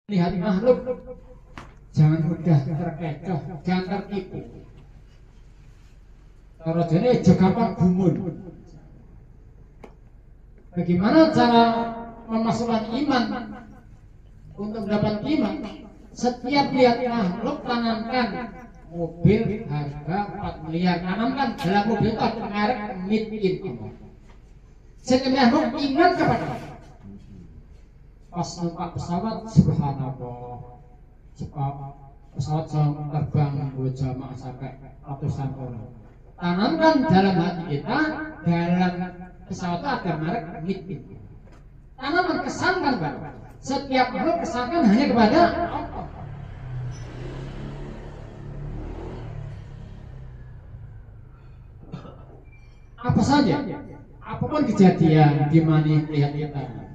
lihat makhluk, jangan mudah terkecoh, jangan tertipu. Rajane aja gampang gumun. Bagaimana cara memasukkan iman untuk mendapat iman? Setiap lihat makhluk tanamkan mobil harga 4 miliar, tanamkan dalam mobil itu ada merek made in Allah. Setiap makhluk ingat kepada pas numpak pesawat, subhanallah, cepat pesawat terbang dua jamaah sampai ratusan orang. Tanamkan dalam hati kita, dalam pesawat itu ada merek made in. Tanamkan, kesankan Bapak. Setiap makhluk kesankan hanya kepada Allah. Apa saja, apapun kejadian di mana melihat kita,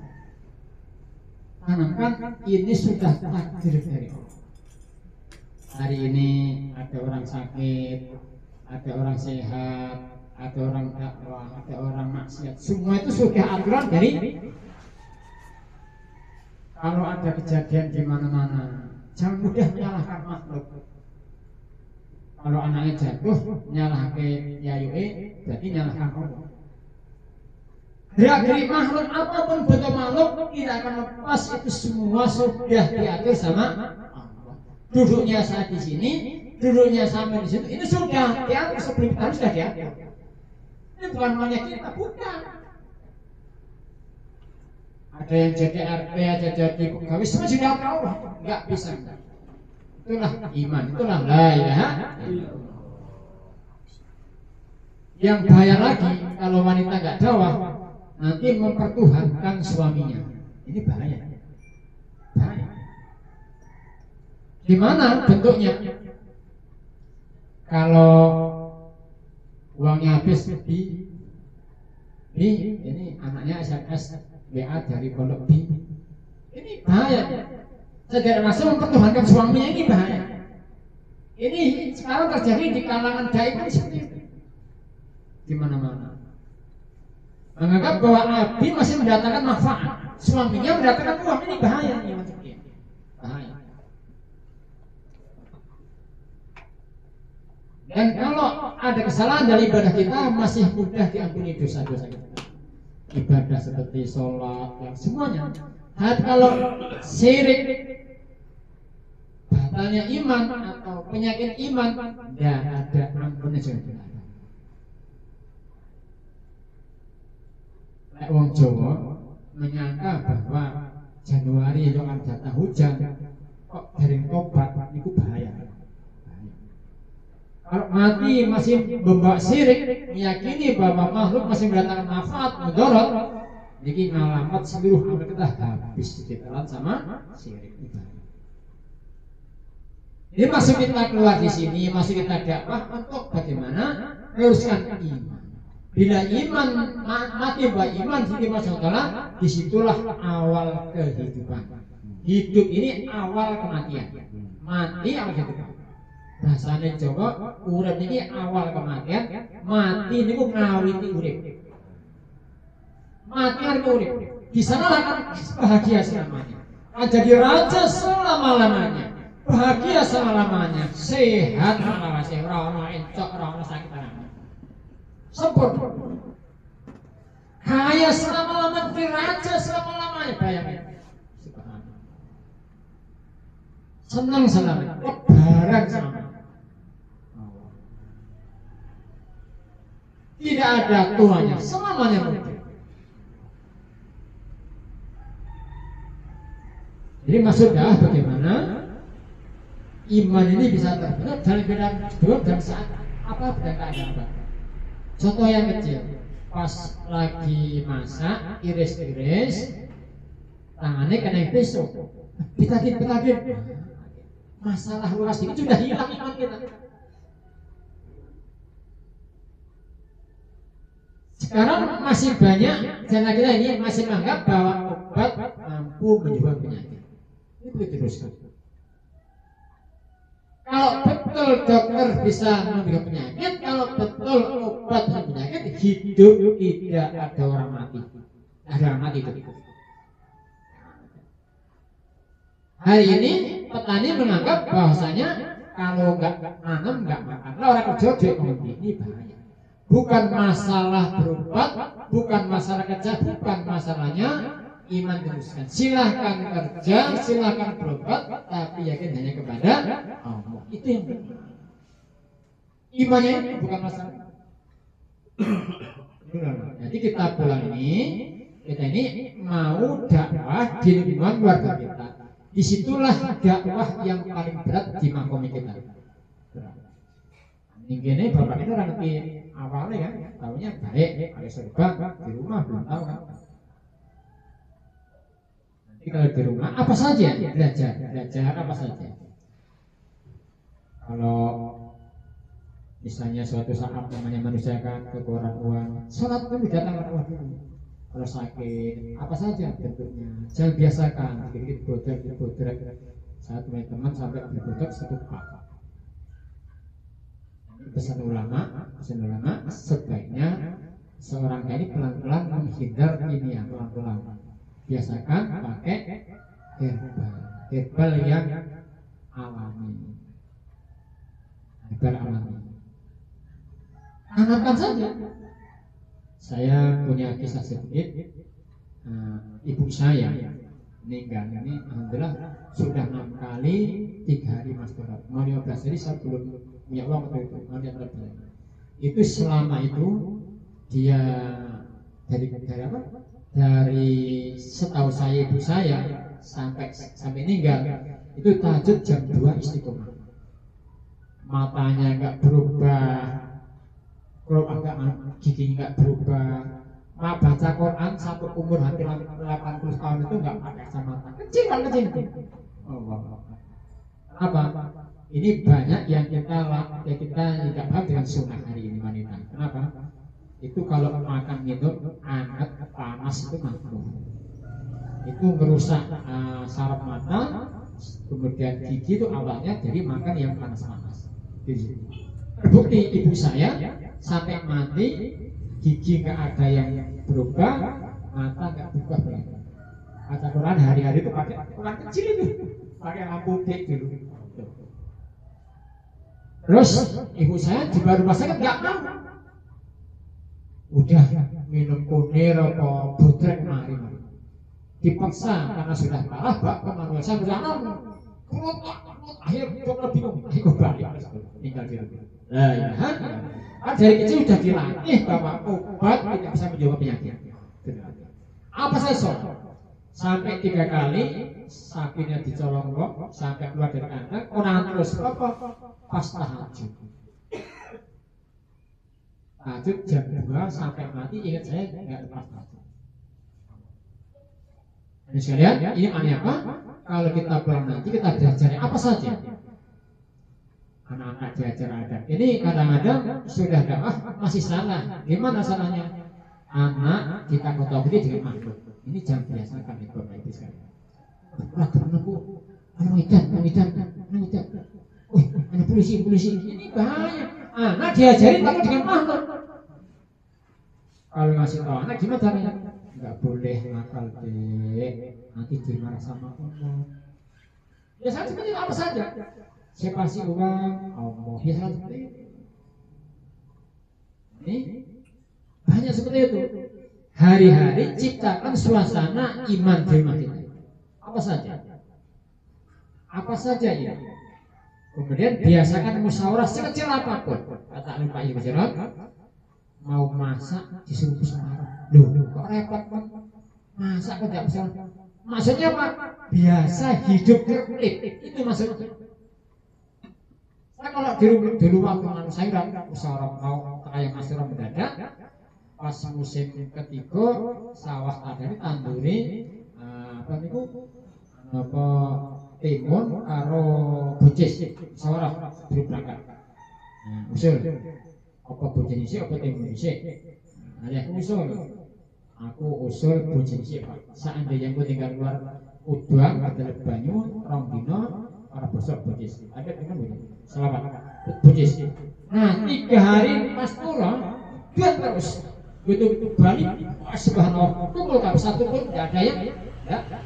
tanamkan ini sudah takdir dari Allah. Hari ini ada orang sakit, ada orang sehat, ada orang dakwah, ada orang maksiat. Semua itu sudah aturan dari. Kalau ada kejadian di mana-mana, jangan mudah menyalahkan makhluk. Kalau anaknya jatuh, nyalahkan yayue, berarti nyalahkan Allah. Gerak-gerik makhluk apapun bentuk makhluk tidak akan lepas, itu semua sudah diatur sama Allah. Duduknya saya di sini, duduknya sampai di situ, ini sudah diatur sebelum kita sudah diatur. Ini bukan maunya kita, bukan. Ada yang jadi RT, ada jadi pegawai, semua sudah diatur Allah. Enggak bisa. Itulah iman, itulah la ilaha illallah. Yang bahaya lagi kalau wanita enggak dakwah, nanti mempertuhankan suaminya. Ini bahaya. Bahaya. Gimana bentuknya? Kalau uangnya habis di ini anaknya SMS WA dari pondok B. Ini bahaya. Saya langsung mempertuhankan suaminya, ini bahaya. Ini sekarang terjadi di kalangan dai kan seperti itu. Di mana-mana. Menganggap bahwa Nabi masih mendatangkan manfaat, suaminya mendatangkan uang, ini bahaya. Bahaya. Dan kalau ada kesalahan dari ibadah kita, masih mudah diampuni dosa-dosa kita. Ibadah seperti sholat, semuanya. Kalau syirik, batalnya iman atau penyakit iman, tidak ada ampunnya juga. Wong Jawa menyangka bahwa Januari itu akan datang hujan, kok dereng tobat, itu bahaya. Kalau mati masih membawa syirik, meyakini bahwa makhluk masih mendatangkan manfaat, mudarat, jadi ngalamat seluruh amal kita habis ditelan sama syirik itu. Ini masuk kita keluar di sini, masuk kita dakwah untuk bagaimana meluruskan iman. Bila iman mati bahwa iman sini masalah, disitulah awal kehidupan. Hidup ini awal kematian, mati awal kehidupan. Bahasanya Jawa, urip ini awal kematian, mati ini ngawiti urip. Mati hari urip, di sana akan bahagia selamanya. Akan jadi raja selama-lamanya, bahagia selama-lamanya, sehat selama-lamanya, ora encok, ora sakit. Sempurna. Kaya selama-lamanya, raja selama-lamanya, bayangin. Senang selama, lebaran selama. Tidak ada tuanya, selamanya mungkin. Jadi maksudnya bagaimana iman ini bisa terbentuk dalam bidang sebelum dan saat apa bidang keadaan. Contoh yang kecil, pas lagi masak, iris-iris, tangannya kena pisau, pitadin, masalah luas ini sudah hilang iman kita. Sekarang masih banyak jana kita ini masih menganggap bahwa obat mampu menyembuhkan penyakit. Ini begitu terus. Kalau betul dokter bisa menyembuhkan penyakit, kalau betul obat menyembuhkan penyakit, hidup tidak ada orang mati. Ada orang mati itu. Hari ini petani menganggap bahwasanya kalau nggak nanam nggak makan. Lah orang kerja ini bahaya. Bukan masalah berobat, bukan masalah kerja, bukan masalahnya iman teruskan. Silahkan kerja, silahkan berobat, tapi yakin hanya kepada Allah. Itu yang benar. Imannya itu bukan masalah. Jadi kita pulang ini, kita ini mau dakwah di lingkungan keluarga kita. Disitulah dakwah yang paling berat di makom kita. Ini bapak itu orang ngerti awalnya kan, tahunya baik, ada surga di rumah belum tahu kan. Nanti kalau di rumah apa saja belajar apa saja. Kalau misalnya suatu saat namanya manusia kan kekurangan uang, sholat dulu datang ke Allah dulu. Kalau sakit apa saja bentuknya, jangan biasakan sedikit bodrak. Saat punya teman sampai berbodrak satu pak. Pesan ulama sebaiknya seorang ini pelan-pelan menghindar ini ya, pelan-pelan. Biasakan pakai herbal yang alami. Tanamkan saja. Saya punya kisah sedikit. Ibu saya meninggal ini, alhamdulillah sudah 6 kali 3 hari masterat. Mau 15 hari saya belum punya uang waktu itu. Mau 15 hari. Itu selama itu dia dari apa? Dari setahu saya ibu saya sampai meninggal itu tahajud jam 2 istiqomah. Matanya enggak berubah, kalau agak gigi enggak berubah, baca Quran sampai umur hampir 80 tahun itu enggak pakai kacamata, kecil. Apa? Ini banyak yang kita tidak paham dengan sunnah hari ini wanita. Kenapa? Itu kalau makan minum hangat panas itu makruh. Itu merusak saraf mata, kemudian gigi itu awalnya dari makan yang panas-panas. Terbukti ibu saya sampai mati gigi nggak ada yang berubah, mata nggak berubah lagi. Baca Quran hari-hari itu pakai Quran kecil itu, pakai lampu dik dulu. Terus ibu saya di baru rumah sakit nggak mau, udah minum kunir atau bodrek mari dipaksa karena sudah kalah bak kemanusiaan saya berjalan akhir dokter bingung akhir balik tinggal di rumah. Kan dari kecil sudah dilatih bahwa obat tidak bisa menjawab penyakit. Apa saya sok? Sampai 3 kali sapinya dicolong kok sampai keluar dari kandang orang terus apa? Pas tahajud. Tahajud jam 2 sampai mati ingat saya nggak lepas tahajud. Ini sekalian, ini aneh apa? Kalau kita pulang nanti kita belajar apa saja. Anak-anak diajar adab. Ini kadang-kadang sudah dakwah masih salah. Gimana salahnya? Anak kita kotori dengan makhluk. Ini jangan biasakan itu baik sekali. Bu, ikan. Wih, ada polisi. Ini bahaya. Anak diajarin tapi dengan makhluk. Kalau ngasih tahu anak gimana caranya? Enggak boleh nakal deh. Nanti dimarah sama Allah. Biasanya seperti apa saja. Saya kasih uang, Allah. Biasanya seperti itu. Ini banyak seperti itu. Hari-hari ciptakan suasana iman di rumah kita. Apa saja ya. Kemudian biasakan musyawarah sekecil apapun. Kata lupa ibu Jarot, mau masak disuruh musyawarah. Loh, kok repot Pak? Masak kok tidak bisa? Maksudnya apa? Biasa hidup tertib. Itu maksudnya. Saya kalau dulu waktu saya musyawarah mau kayak masyarakat mendadak. Pas musim ketiga sawah ada ini tanduri timun karo bocis sawah belum berangkat. Usul apa bocis sih apa timun sih? Aku usul bocis sih Pak. Seandainya aku tinggal keluar udang ada banyu rong dino ora bosok bocis. Ada kan selamat bocis. Nah 3 hari pas pulang dia terus begitu balik, subhanallah, kumpul tak satu pun tidak ada yang, tidak.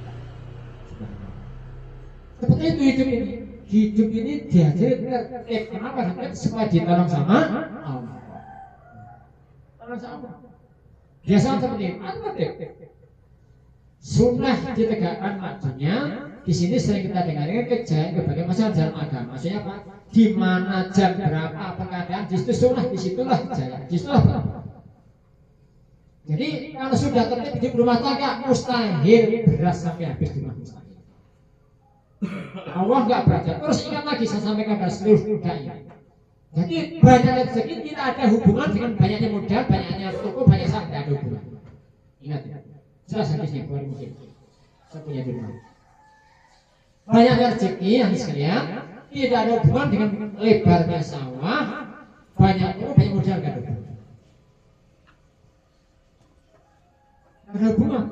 Seperti itu hidup ini. Hidup ini diajari tertib. Kenapa tertib? Supaya ditolong sama Allah. Tolong sama. Biasa seperti itu. Tertib. Sunnah ditegakkan maksudnya di sini sering kita dengarkan kejadian berbagai masalah dalam agama. Maksudnya apa? Di mana jam berapa keadaan di situ sunnah, disitulah jaya, disitulah berapa. Jadi kalau sudah tertib di rumah tangga mustahil beras sampai habis di rumah mustahil. Allah nggak baca. Terus ingat lagi saya sampaikan pada seluruh dai. Jadi banyak rezeki tidak ada hubungan dengan banyaknya modal, banyaknya toko, banyak sah, tidak ada hubungan. Ingat ya. Jelas hadisnya Bukhari Muslim. Saya punya di rumah. Banyak rezeki yang sekalian tidak ada hubungan dengan lebarnya sawah, banyak toko, banyak modal, nggak ada hubungan. Ada hubungan.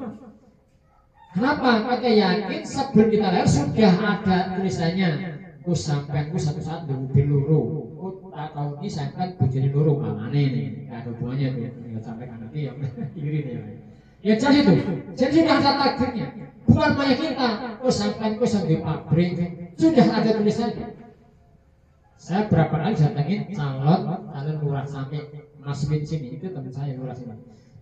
Kenapa? Kita yakin sebelum kita lahir sudah ada tulisannya. Ku sampai ku satu saat di mobil luru. Ku tak tahu ini sampai bujuni luru mana nih? Gak ada hubungannya tuh. Tinggal sampai nanti yang iri nih. Ya jadi itu. Jadi sudah ada takdirnya. Bukan banyak kita. Ku sampai ku sampai pabrik. Sudah ada tulisannya. Saya berapa kali datangin calon lurah sampai masukin sini. Itu teman saya lurah sini.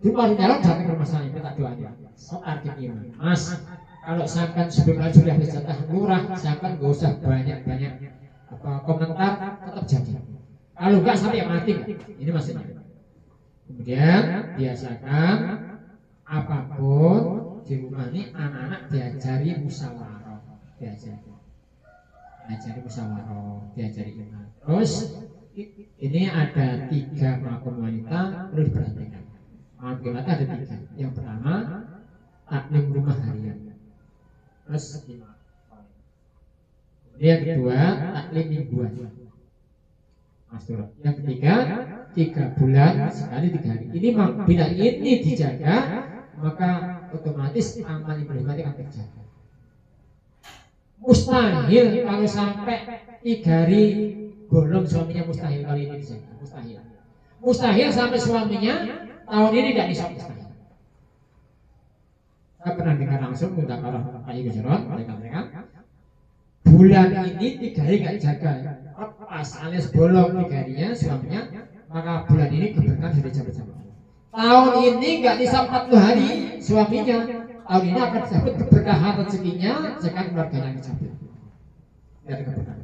Di paling dalam datang ke rumah saya minta doanya. Arti iman. Mas, kalau sampai sebelum sudah dijatah lurah, sampai gak usah banyak-banyak komentar, tetap jadi. Kalau enggak sampai mati. Ini maksudnya. Kemudian biasakan apapun di rumah ini anak-anak diajari musyawarah, diajari musyawarah, diajari iman. Terus ini ada 3 melakukan wanita perlu diperhatikan. Melakukan ada 3. Yang pertama taklim rumah harian. Terus yang kedua taklim mingguan. Yang ketiga 3 bulan sekali 3 hari. Ini bila ini dijaga maka otomatis amal ibadah akan terjaga. Mustahil kalau sampai 3 hari bolong suaminya, mustahil kali ini dijaga. Mustahil. Mustahil sampai suaminya tahun ini tidak bisa, mustahil. Saya pernah dengar langsung minta kalau Pak Ibu Jeron mereka bulan ini 3 hari nggak jaga, pas alias bolong 3 harinya suaminya, maka bulan ini keberkahan sudah cabut-cabut. Tahun ini nggak bisa 40 hari suaminya, tahun ini akan cabut keberkahan rezekinya, jangan keluarganya yang cabut. Tidak ada keberkahan.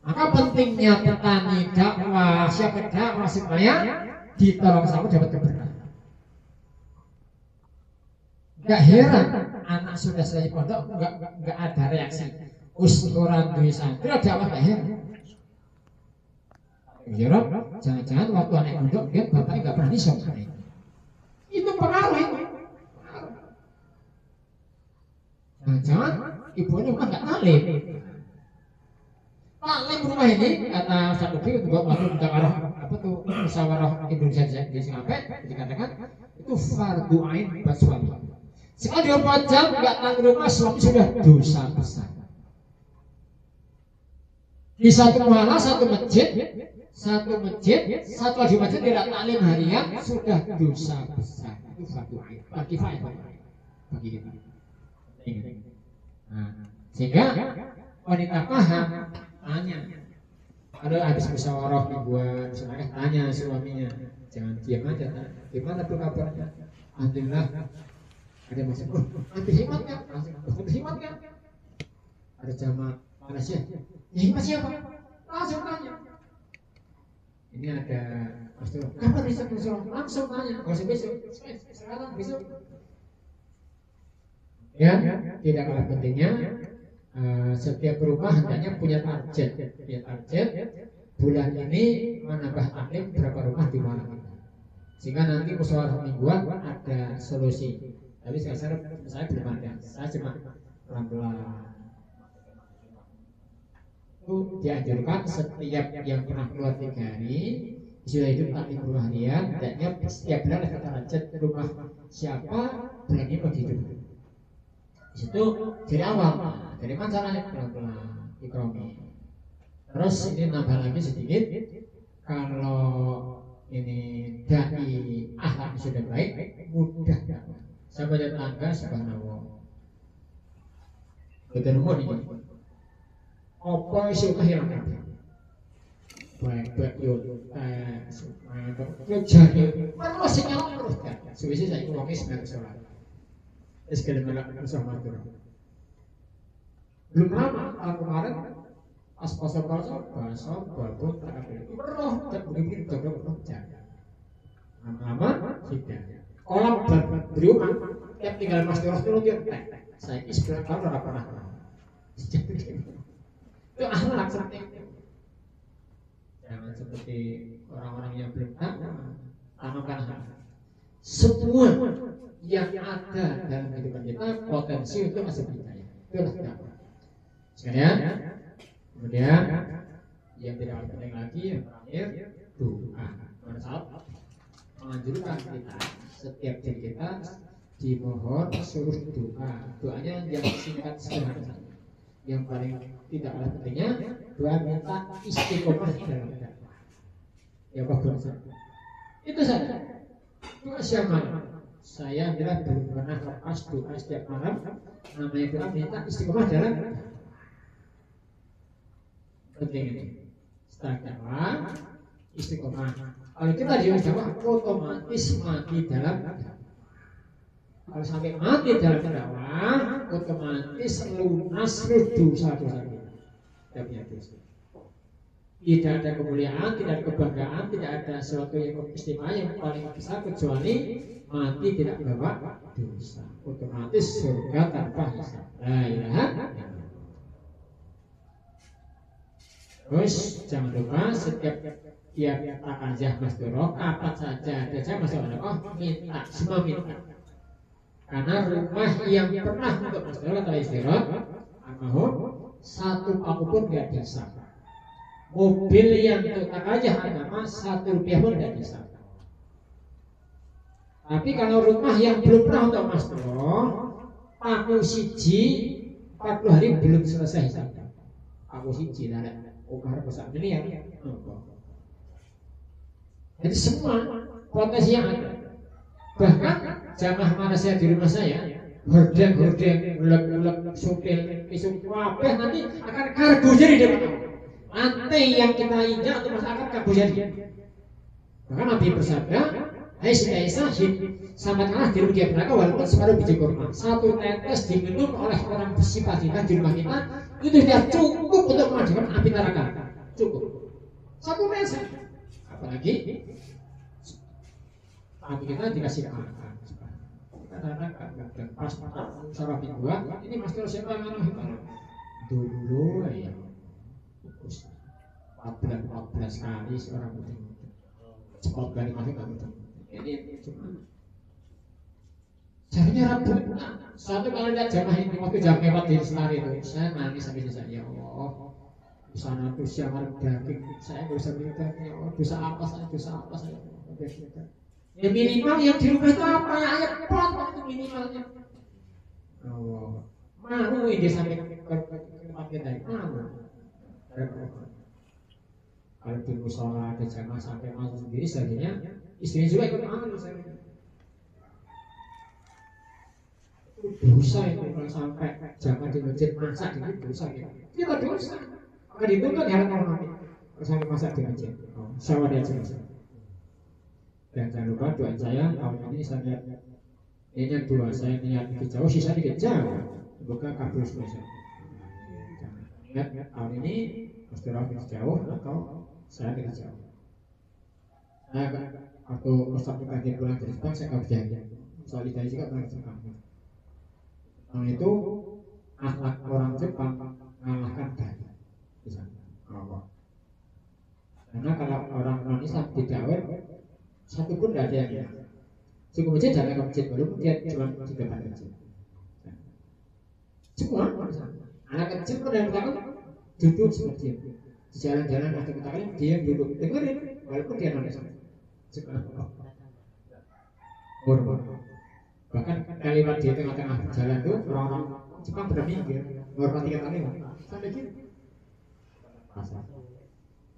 Maka pentingnya petani dakwah, siapa dakwah supaya ditolong sama dapat keberkahan. Gak heran anak sudah selesai pondok nggak ada reaksi. Usuran duit santri ada apa gak heran? Heran, jangan-jangan waktu anak pondok dia bapaknya nggak pernah nisab. Itu pengaruh itu. Jangan-jangan ibunya bukan nggak talim. Taklim rumah ini kata Ustaz Ubi untuk waktu musyawarah apa tuh musyawarah Indonesia di Singapura dikatakan itu fardu ain buat suami. Sekali 24 jam nggak tanggung rumah suami sudah dosa besar. Di satu mahala satu masjid, satu wajib masjid tidak taklim harian sudah dosa besar. Itu fardu ain. Bagi faedah bagi kita. Nah, sehingga wanita paham. Tanya, ada habis musyawarah mingguan, misalnya tanya suaminya, jangan diam aja. Gimana tuh kabarnya? Alhamdulillah. Ada masalah. Ambil hikmat kan? Ambil hikmat kan? Ada jamaah Malaysia. Ya hikmat siapa? Langsung tanya. Ini ada pastor. Kapan bisa musyawarah? Langsung tanya. Kalau besok, sekarang besok. Ya, tidak kalah pentingnya. Setiap rumah hendaknya punya target bulan ini menambah taklim berapa rumah di mana kita, sehingga nanti musyawarah mingguan ada solusi. Tapi saya belum ada, saya cuma pelan-pelan. Itu dianjurkan setiap yang pernah keluar 3 hari sudah hidup taklim rumah harian, hendaknya setiap bulan ada target rumah siapa bulan ini mau hidup. Itu dari awal. Dari mana caranya? Pelan-pelan ikromi. Terus ini nambah lagi sedikit. Kalau ini dai akhlak sudah baik, mudah dakwah. Sahabat tangga subhanallah. Betul nomor ini. Apa sih kehilangan? Baik yo jadi perlu sinyal terus kan. Suwisi saya ngomongin sebenarnya soal. Es kalian sama tuh. Belum lama tahun kemarin pas pasal-pasal bahasa babon tak ada. Perlu tak begitu terus jaga. Lama-lama tidak. Kolam berumah tiap tinggal mas terus dia saya istilah kalau tidak pernah. Itu akhlak seperti jangan seperti orang-orang yang belum tahu. Tanamkan semua yang ada dalam kehidupan kita potensi untuk masuk percaya. Itulah dakwah. Sekalian, kemudian yang tidak penting lagi yang terakhir doa. Pada saat menganjurkan kita setiap diri kita dimohon suruh doa. Doanya yang singkat sederhana. Yang paling tidak ada pentingnya doa minta istiqomah dalam dakwah. Ya bagus. Itu saja. Doa siapa? Saya bila belum pernah lepas doa setiap malam. Namanya doa minta istiqomah dalam penting ini. Setelah dakwah istiqomah. Kalau kita di dakwah otomatis mati dalam dakwah. Kalau sampai mati dalam dakwah, otomatis lunas dosa-dosa kita. Tidak punya dosa. Tidak ada kemuliaan, tidak ada kebanggaan, tidak ada sesuatu yang istimewa yang paling besar kecuali mati tidak membawa dosa. Otomatis surga tanpa hisab. La ilaha illallah. Terus jangan lupa setiap tiap takazah masduro kapan saja ada saya masalah minta semua minta. Karena rumah yang pernah untuk masduro atau istirahat, almarhum satu paku pun tidak bisa. Mobil yang untuk takazah agama 1 rupiah pun tidak bisa. Tapi kalau rumah yang belum pernah untuk masduro, paku siji 40 hari belum selesai. Paku siji ada ukar besar ini yang jadi semua potensi yang ada. Bahkan jamaah mana saya di rumah saya, hordeng, ulek, supil, pisuk, wabah nanti akan kargo jadi di depan. Lantai yang kita injak itu akan kargo jadi. Bahkan Nabi bersabda, hai sahid, sama kalah di rugi neraka walaupun separuh biji kurma. 1 tetes diminum oleh orang bersifat kita di rumah kita, itu sudah cukup untuk memadamkan api neraka. Cukup. 1 tetes. Apalagi api kita dikasih makan. Dan pas saraf kedua, ini master siapa yang mana? Dulu ya, 14 kali seorang putih. Cepat kali masuk kamu. Ini cuma jadinya rabu. Satu kali lihat jamaah ini waktu jam lewat di Lestari itu, saya nangis sampai desa ya Allah. Di sana tuh siapa daging, saya nggak bisa beli daging. Dosa apa saya? Ya minimal yang di rumah itu apa ya ayat pot itu minimalnya. Allah, malu ini sampai ke tempat kita itu malu. Kalau di musola ada jamaah sampai malu sendiri, sebenarnya istrinya juga ikut malu. Dosa itu kalau sampai jamaah di masjid masak itu dosa gitu. Kita dosa. Maka dituntut di hadapan Allah. Kalau sampai masak di masjid, sawah dia selesai. Dan jangan lupa doa saya tahun ini saya niat 2 saya niat di jauh sisa dikit jauh bukan kabur selesai. Ingat tahun ini istirahat di jauh atau saya di jauh. Nah waktu Ustaz tadi pulang dari Jepang saya nggak berjanji soal itu juga pulang ke Jepang. Nah itu akhlak orang Jepang mengalahkan banyak di sana. Karena kalau orang Islam tidak awet satu pun tidak ada yang cukup aja jalan ke masjid baru dia cuma 3 masjid. Semua anak kecil pun yang belakang duduk seperti itu. Di jalan-jalan atau ketahuan dia duduk dengerin walaupun dia nonton sama. Hormat. Bahkan kalimat di tengah-tengah jalan itu orang-orang Jepang pada minggir menghormati kalimat sampai gitu.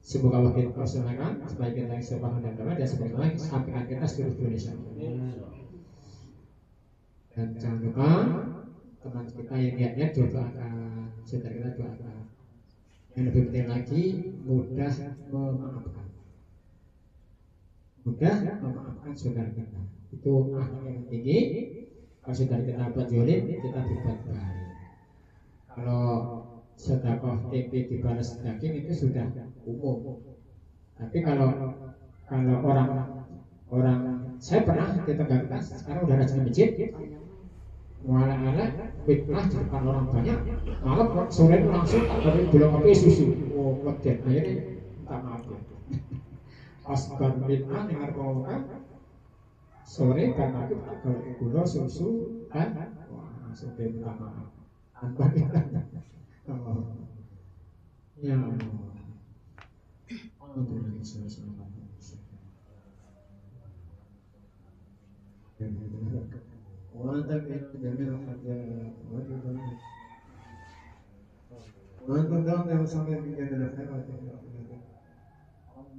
Semoga Allah kita persilakan supaya kita yang sepaham dan damai dan sebagainya sampai akhirnya seluruh Indonesia. Dan jangan lupa teman kita yang niatnya doakan, saudara kita doakan. Yang lebih penting lagi mudah memaafkan. Mudah memaafkan saudara kita. Itu akhlak yang tinggi. Kalau saudara kita buat jolim, kita berbuat baik. Kalau sedekah tempe dibalas daging itu sudah umum. Tapi kalau orang saya pernah di Tegal sekarang udah rajin masjid, muala-ala fitnah di depan orang banyak, malam sore itu langsung dari bilang apa susu, oh kedet akhirnya minta maaf ya. Pas bar fitnah dengar ngomong sore karena itu kalau gula susu kan, wah langsung dia minta maaf. Tanpa kita, ya Allah. وأنت جميع الحاجات وأنت دعني وصلي بجد الخيرات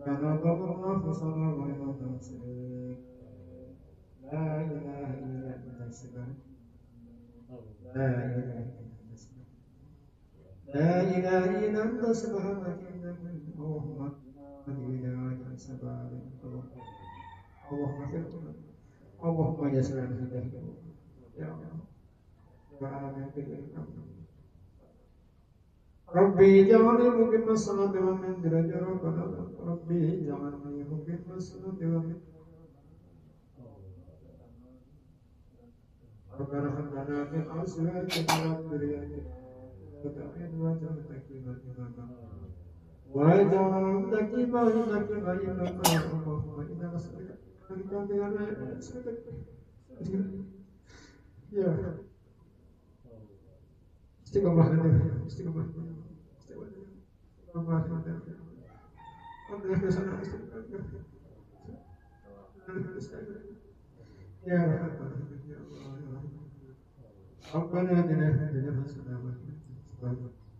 كان الله فصلى وإلى المرسلين لا إله إلا أنت سبحانك لا إله إلا أنت سبحانك إنك اللهم اهدنا سبحانك اللهم اغفر اللهم يسر الهدى يا الله وآمن بالإمام ربي اجعلني مقيم الصلاة ومن ذريتي ربنا ربي اجعلني مقيم الصلاة ومن ربنا هب لنا من أزواجنا وذرياتنا قرة أعين واجعلنا متقين إماما واجعلنا متقين إماما اللهم إنا نسألك ya istiqomah istiqomah ya Rabbana atina fid dunya hasanah wa fil akhirati hasanah